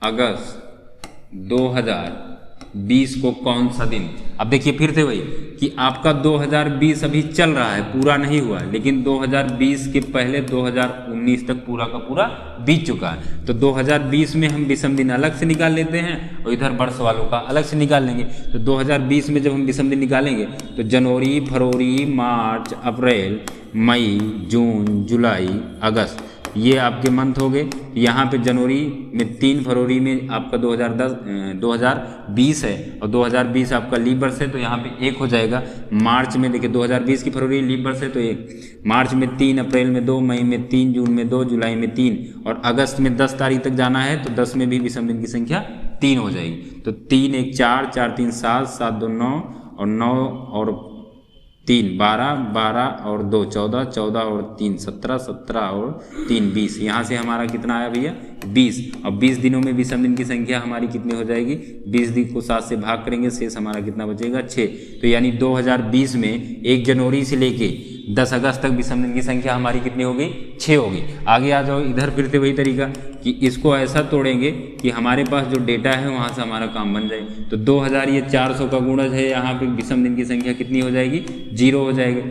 अगस्त 2020 को कौन सा दिन। अब देखिए फिर से वही कि आपका 2020 अभी चल रहा है, पूरा नहीं हुआ, लेकिन 2020 के पहले 2019 तक पूरा का पूरा बीत चुका है। तो 2020 में हम विषम दिन अलग से निकाल लेते हैं और इधर वर्ष वालों का अलग से निकाल लेंगे। तो 2020 में जब हम विषम दिन निकालेंगे तो जनवरी, फरवरी, मार्च, अप्रैल, मई, जून, जुलाई, अगस्त ये आपके मंथ हो गए। यहाँ पे जनवरी में 3, फरवरी में आपका 2020 है और 2020 आपका लीप वर्ष है तो यहाँ पे 1 हो जाएगा। मार्च में देखिए 2020 की फरवरी लीप वर्ष है तो 1, मार्च में 3, अप्रैल में 2, मई में 3, जून में 2, जुलाई में 3 और अगस्त में 10 तारीख तक जाना है तो 10 में भी विषम दिन की संख्या 3 हो जाएगी। तो 3 1 4, 4 3 7, 7 2 9 और 9 और 3 12, 12 और 2 14, 14 और 3 17, 17 और 3 20। यहाँ से हमारा कितना आया भैया 20। और 20 दिनों में विषम दिन की संख्या हमारी कितनी हो जाएगी 20 दिन को 7 से भाग करेंगे, शेष हमारा कितना बचेगा 6। तो यानी 2020 में 1 जनवरी से लेके 10 अगस्त तक विषम दिन की संख्या हमारी कितनी हो गई 6 होगी। आगे आ जाओ, इधर फिर से वही तरीका कि इसको ऐसा तोड़ेंगे कि हमारे पास जो डेटा है वहाँ से हमारा काम बन जाए। तो 2000 ये 400 का गुणज है, यहाँ पे विषम दिन की संख्या कितनी हो जाएगी 0 हो जाएगी।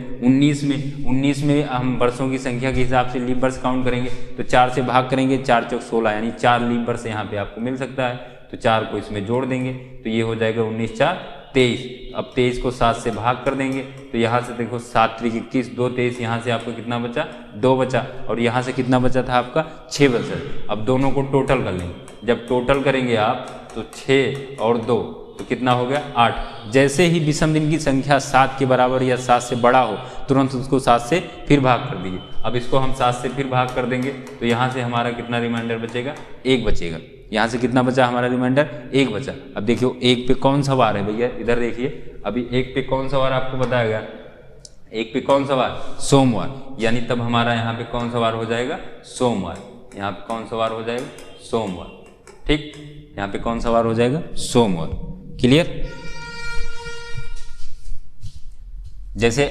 19 में हम वर्षों की संख्या के हिसाब से लीप वर्ष काउंट करेंगे तो 4 से भाग करेंगे, 4 चौक 16 यानी 4 लीप वर्ष यहाँ पे आपको मिल सकता है। तो 4 को इसमें जोड़ देंगे तो ये हो जाएगा 19 4 23। अब 23 को 7 से भाग कर देंगे तो यहाँ से देखो 7 3 21 2 23, यहाँ से आपको कितना बचा 2 बचा और यहाँ से कितना बचा था आपका 6 बचा। अब दोनों को टोटल कर लेंगे, जब टोटल करेंगे आप तो 6 और 2 तो कितना हो गया 8। जैसे ही विषम दिन की संख्या 7 के बराबर या 7 से बड़ा हो तुरंत उसको 7 से फिर भाग कर दीजिए। अब इसको हम 7 से फिर भाग कर देंगे तो यहाँ से हमारा कितना रिमाइंडर बचेगा, 1 बचेगा। यहाँ से कितना बचा हमारा रिमाइंडर, 1 बचा। अब देखियो 1 पे कौन सवार है भैया, इधर देखिए अभी 1 पे कौन सवार आपको बताया गया, 1 पे कौन सवार, सोमवार, यानी तब हमारा यहाँ पे कौन सवार हो जाएगा, सोमवार। यहाँ पे कौन सवार हो जाएगा, सोमवार। ठीक, यहाँ पे कौन सवार हो जाएगा, सोमवार। क्लियर। जैसे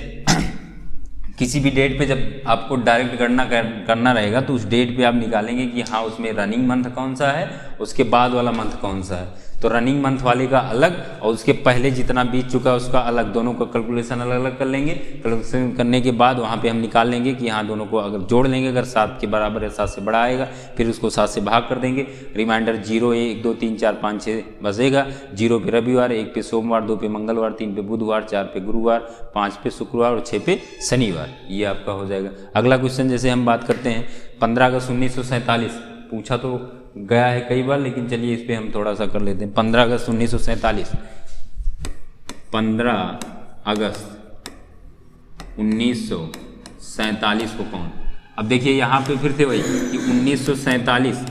किसी भी डेट पे जब आपको डायरेक्ट गणना करना रहेगा तो उस डेट पे आप निकालेंगे कि हाँ उसमें रनिंग मंथ कौन सा है, उसके बाद वाला मंथ कौन सा है। तो रनिंग मंथ वाले का अलग और उसके पहले जितना बीत चुका है उसका अलग, दोनों का कैलकुलेशन अलग अलग कर लेंगे। कैलकुलेशन करने के बाद वहाँ पे हम निकाल लेंगे कि हाँ दोनों को अगर जोड़ लेंगे, अगर 7 के बराबर या 7 से बड़ा आएगा फिर उसको 7 से भाग कर देंगे। रिमाइंडर 0, 1, 2, 3, 4, 5, 6 बचेगा। 0 पे रविवार, 1 पे सोमवार, 2 पे मंगलवार, 3 पे बुधवार, 4 पे गुरुवार, 5 पे शुक्रवार और 6 पे शनिवार। ये आपका हो जाएगा। अगला क्वेश्चन जैसे हम बात करते हैं 15 अगस्त 1947, पूछा तो गया है कई बार, लेकिन चलिए इस पे हम थोड़ा सा कर लेते हैं। 15 अगस्त 1947, 15 अगस्त 1947 को कौन। अब देखिए यहाँ पे फिर से वही कि 1947,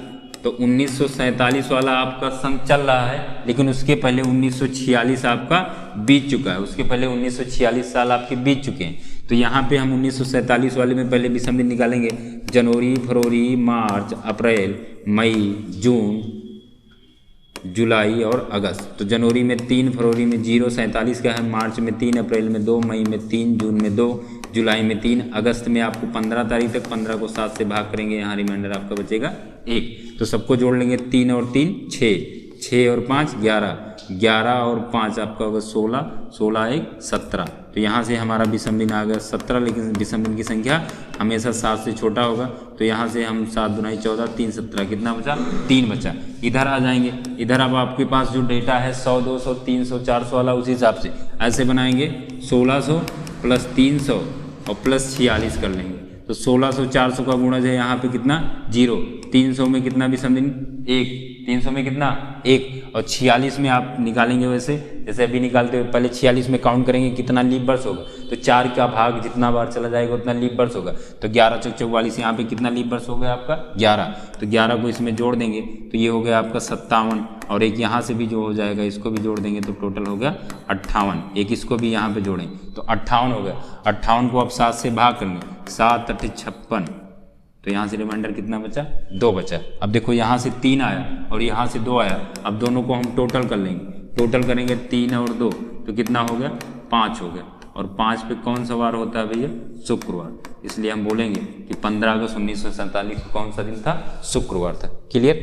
तो 1947 वाला आपका सन चल रहा है, लेकिन उसके पहले 1946 आपका बीत चुका है। उसके पहले 1946 साल आपके बीत चुके हैं। तो यहाँ पे हम 1947 वाले में पहले विषम दिन निकालेंगे। जनवरी, फरवरी, मार्च, अप्रैल, मई, जून, जुलाई और अगस्त। तो जनवरी में 3, फरवरी में 0, 47 का है, मार्च में 3, अप्रैल में 2, मई में 3, जून में 2, जुलाई में 3, अगस्त में आपको 15 तारीख तक, 15 को 7 से भाग करेंगे, यहाँ रिमाइंडर आपका बचेगा 1। तो सबको जोड़ लेंगे, 3 और 3 6, 6 और 5 11, 11 और 5 आपका होगा 16, 16 1 17। तो यहाँ से हमारा विषम दिन आ गया 17, लेकिन विषम दिन की संख्या हमेशा 7 से छोटा होगा। तो यहाँ से हम 7 दूनी 14, 3 17, कितना बचा, 3 बचा। इधर आ जाएंगे, इधर अब आपके पास जो डेटा है 100, 200, 300, 400 वाला, उसी हिसाब से ऐसे बनाएंगे। 1600 प्लस 300 और प्लस 46 कर लेंगे। तो 1600 400 का गुणज है यहाँ पे कितना, 0। 300 में कितना विषम दिन, 1। 300 में कितना, 1। और 46 में आप निकालेंगे वैसे जैसे अभी निकालते हुए, पहले 46 में काउंट करेंगे कितना लीप वर्ष होगा। तो 4 का भाग जितना बार चला जाएगा उतना लीप वर्ष होगा। तो 11 चौक 44, यहाँ पे कितना लीप वर्ष हो गया आपका, 11। तो 11 को इसमें जोड़ देंगे तो ये हो गया आपका 57, और एक यहाँ से भी जो हो जाएगा इसको भी जोड़ देंगे तो टोटल हो गया 58। एक इसको भी यहाँ पे जोड़ें तो 58 हो गया। 58 को आप 7 से भाग करेंगे, 7 8 56, तो यहाँ से रिमाइंडर कितना बचा, 2 बचा। अब देखो यहाँ से 3 आया और यहाँ से 2 आया। अब दोनों को हम टोटल कर लेंगे, टोटल करेंगे 3 और 2 तो कितना हो गया, 5 हो गया। और 5 पे कौन सवार होता है भैया, शुक्रवार। इसलिए हम बोलेंगे कि 15 अगस्त 1947 को कौन सा दिन था, शुक्रवार था। क्लियर।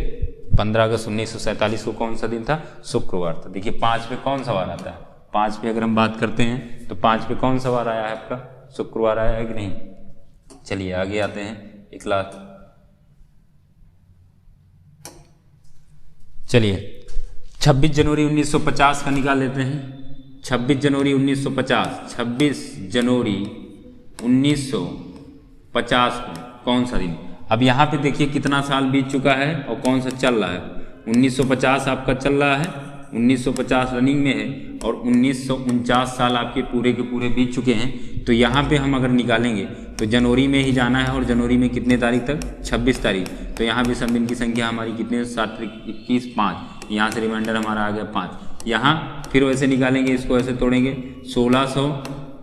15 अगस्त 1947 को कौन सा दिन था, शुक्रवार था। देखिए 5 पे कौन सवार आता है, 5 पे अगर हम बात करते हैं तो 5 पे कौन सवार आया है आपका, शुक्रवार आया है कि नहीं। चलिए आगे आते हैं। एक लाख, चलिए 26 जनवरी 1950 का निकाल लेते हैं। 26 जनवरी 1950, 26 जनवरी 1950 कौन सा दिन। अब यहाँ पे देखिए कितना साल बीत चुका है और कौन सा चल रहा है। 1950 आपका चल रहा है, 1950 रनिंग में है और 1949 साल आपके पूरे के पूरे बीत चुके हैं। तो यहाँ पे हम अगर निकालेंगे तो जनवरी में ही जाना है और जनवरी में कितने तारीख तक, 26 तारीख। तो यहाँ भी सब दिन की संख्या हमारी कितने, 7 21 5, यहाँ से रिमाइंडर हमारा आ गया 5। यहाँ फिर वैसे निकालेंगे, इसको ऐसे तोड़ेंगे, 1600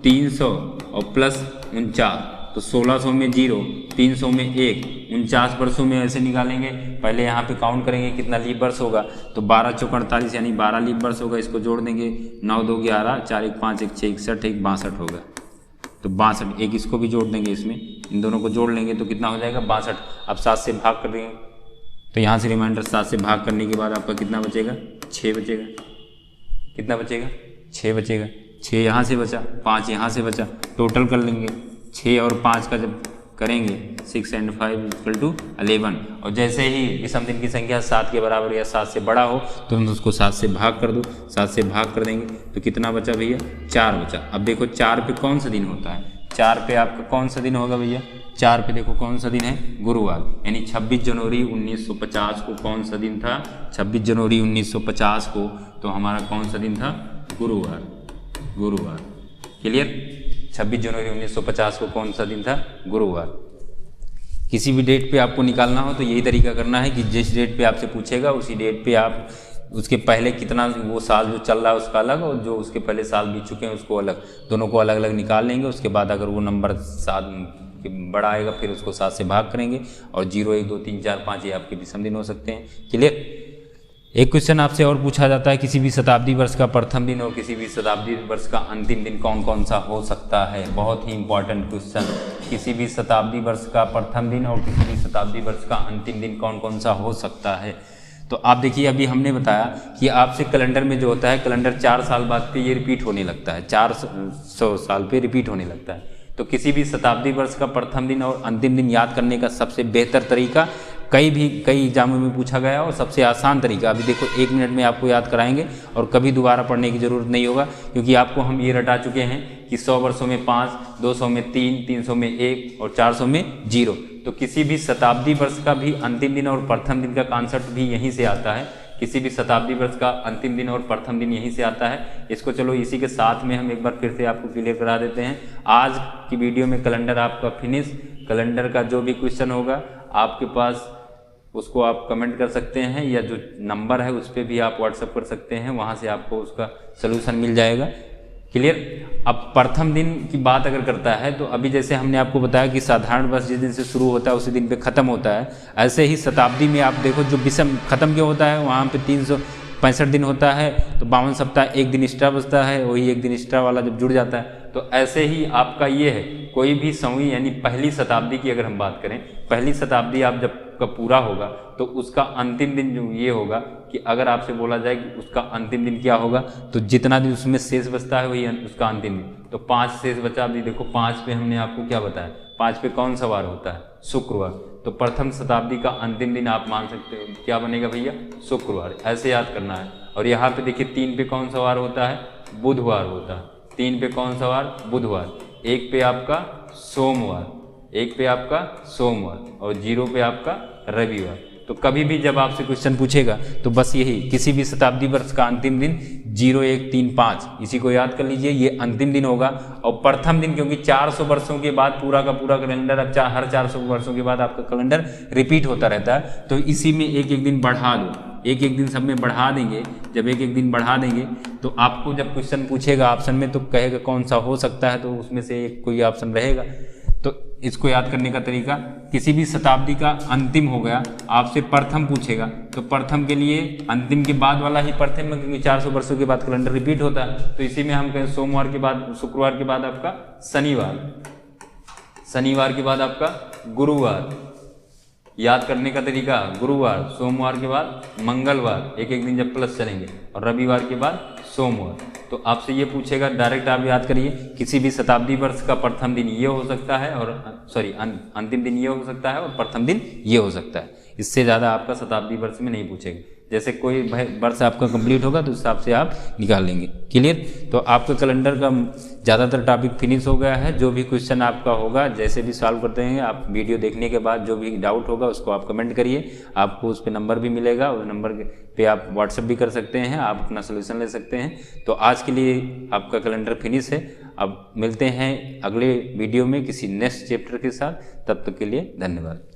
300 और प्लस 49। तो 1600 में 0, 300 में 1, 49 वर्षों में ऐसे निकालेंगे। पहले यहाँ पे काउंट करेंगे कितना लीप वर्ष होगा, तो 12 चौक 48 यानी 12 लीप वर्ष होगा। इसको जोड़ देंगे, 9 2 11, 4 1 5 1 6 61, 1 62 होगा। तो 62, एक इसको भी जोड़ देंगे, इसमें इन दोनों को जोड़ लेंगे तो कितना हो जाएगा, 62। अब 7 से भाग कर देंगे तो यहाँ से रिमाइंडर 7 से भाग करने के बाद आपका कितना बचेगा, 6 बचेगा। कितना बचेगा, 6 बचेगा। 6 यहाँ से बचा, 5 यहाँ से बचा, टोटल कर लेंगे। 6 और 5 का जब करेंगे 6 and 5 = 11। और जैसे ही विषम दिन की संख्या 7 के बराबर या 7 से बड़ा हो तो उसको 7 से भाग कर दो। 7 से भाग कर देंगे तो कितना बचा भैया, 4 बचा। अब देखो 4 पे कौन सा दिन होता है, 4 पे आपका कौन सा दिन होगा भैया, 4 पे देखो कौन सा दिन है, गुरुवार, यानी 26 जनवरी 1950 को कौन सा दिन था, 26 जनवरी 1950 को तो हमारा कौन सा दिन था, गुरुवार। गुरुवार क्लियर, 26 जनवरी 1950 को कौन सा दिन था, गुरुवार। किसी भी डेट पे आपको निकालना हो तो यही तरीका करना है कि जिस डेट पे आपसे पूछेगा उसी डेट पे आप उसके पहले कितना वो साल जो चल रहा है उसका अलग और जो उसके पहले साल बीत चुके हैं उसको अलग, दोनों को अलग अलग निकाल लेंगे। उसके बाद अगर वो नंबर 7 बड़ा आएगा फिर उसको 7 से भाग करेंगे और 0, 1, 2, 3, 4, 5 ये आपके विषम दिन हो सकते हैं। क्लियर। एक क्वेश्चन आपसे और पूछा जाता है, किसी भी शताब्दी वर्ष का प्रथम दिन और किसी भी शताब्दी वर्ष का अंतिम दिन कौन कौन सा हो सकता है। बहुत ही इंपॉर्टेंट क्वेश्चन, किसी भी शताब्दी वर्ष का प्रथम दिन और किसी भी शताब्दी वर्ष का अंतिम दिन कौन कौन सा हो सकता है। तो आप देखिए अभी हमने बताया कि आपसे कैलेंडर में जो होता है, कैलेंडर 4 साल बाद पे ये रिपीट होने लगता है, 400 साल पे रिपीट होने लगता है। तो किसी भी शताब्दी वर्ष का प्रथम दिन और अंतिम दिन याद करने का सबसे बेहतर तरीका, कई एग्जामों में पूछा गया और सबसे आसान तरीका, अभी देखो 1 मिनट में आपको याद कराएंगे और कभी दोबारा पढ़ने की ज़रूरत नहीं होगा, क्योंकि आपको हम ये रटा चुके हैं कि 100 वर्षों में 5, 200 में 3, 300 में 1 और 400 में 0। तो किसी भी शताब्दी वर्ष का भी अंतिम दिन और प्रथम दिन का कॉन्सेप्ट भी यहीं से आता है। किसी भी शताब्दी वर्ष का अंतिम दिन और प्रथम दिन यहीं से आता है। इसको चलो इसी के साथ में हम एक बार फिर से आपको क्लियर करा देते हैं। आज की वीडियो में कैलेंडर आपका फिनिश, कैलेंडर का जो भी क्वेश्चन होगा आपके पास उसको आप कमेंट कर सकते हैं या जो नंबर है उस पर भी आप व्हाट्सअप कर सकते हैं, वहाँ से आपको उसका सलूशन मिल जाएगा। क्लियर। अब प्रथम दिन की बात अगर करता है तो अभी जैसे हमने आपको बताया कि साधारण वर्ष जिस दिन से शुरू होता है उसी दिन पे ख़त्म होता है, ऐसे ही शताब्दी में आप देखो जो विषम ख़त्म क्यों होता है, वहाँ पे 365 दिन होता है तो 52 सप्ताह, एक दिन एक्स्ट्रा बचता है, वही एक दिन एक्स्ट्रा वाला जब जुड़ जाता है। तो ऐसे ही आपका ये है, कोई भी सवी यानी पहली शताब्दी की अगर हम बात करें, पहली शताब्दी आप जब का पूरा होगा तो उसका अंतिम दिन जो ये होगा कि अगर आपसे बोला जाए कि उसका अंतिम दिन क्या होगा तो जितना दिन उसमें शेष बचता है वही उसका अंतिम दिन। तो 5 शेष बचा, अभी देखो 5 पे हमने आपको क्या बताया, 5 पे कौन सा वार होता है, शुक्रवार। तो प्रथम शताब्दी का अंतिम दिन आप मान सकते हो क्या बनेगा भैया, शुक्रवार। ऐसे याद करना है। और यहाँ पे देखिए 3 पे कौन सा वार होता है, बुधवार होता है। 3 पे कौन सा वार, बुधवार। 1 पे आपका सोमवार, 1 पे आपका सोमवार और 0 पे आपका रविवार। तो कभी भी जब आपसे क्वेश्चन पूछेगा तो बस यही, किसी भी शताब्दी वर्ष का अंतिम दिन 0, 1, 3, 5 इसी को याद कर लीजिए, ये अंतिम दिन होगा। और प्रथम दिन क्योंकि 400 वर्षों के बाद पूरा का पूरा कैलेंडर, अब हर 400 वर्षों के बाद आपका कैलेंडर रिपीट होता रहता है, तो इसी में एक एक दिन बढ़ा दो, एक एक दिन सब में बढ़ा देंगे। जब एक एक दिन बढ़ा देंगे तो आपको जब क्वेश्चन पूछेगा ऑप्शन में तो कहेगा कौन सा हो सकता है, तो उसमें से एक कोई ऑप्शन रहेगा। तो इसको याद करने का तरीका, किसी भी शताब्दी का अंतिम हो गया, आपसे प्रथम पूछेगा तो प्रथम के लिए अंतिम के बाद वाला ही प्रथम में, क्योंकि 400 वर्षों के बाद कैलेंडर रिपीट होता है। तो इसी में हम कहें सोमवार के बाद, शुक्रवार के बाद आपका शनिवार, शनिवार के बाद आपका गुरुवार। याद करने का तरीका, गुरुवार, सोमवार के बाद मंगलवार, एक एक दिन जब प्लस चलेंगे, और रविवार के बाद सोमवार। तो आपसे ये पूछेगा, डायरेक्ट आप याद करिए, किसी भी शताब्दी वर्ष का प्रथम दिन ये हो सकता है और अंतिम दिन ये हो सकता है और प्रथम दिन ये हो सकता है। इससे ज़्यादा आपका शताब्दी वर्ष में नहीं पूछेगा। जैसे कोई वर्ष आपका कंप्लीट होगा तो उस हिसाब से आप निकाल लेंगे। क्लियर। तो आपका कैलेंडर का ज़्यादातर टॉपिक फिनिश हो गया है। जो भी क्वेश्चन आपका होगा जैसे भी सॉल्व करते हैं, आप वीडियो देखने के बाद जो भी डाउट होगा उसको आप कमेंट करिए, आपको उस पर नंबर भी मिलेगा, उस नंबर पे आप व्हाट्सएप भी कर सकते हैं, आप अपना सोल्यूशन ले सकते हैं। तो आज के लिए आपका कैलेंडर फिनिश है। अब मिलते हैं अगले वीडियो में किसी नेक्स्ट चैप्टर के साथ, तब तक के लिए धन्यवाद।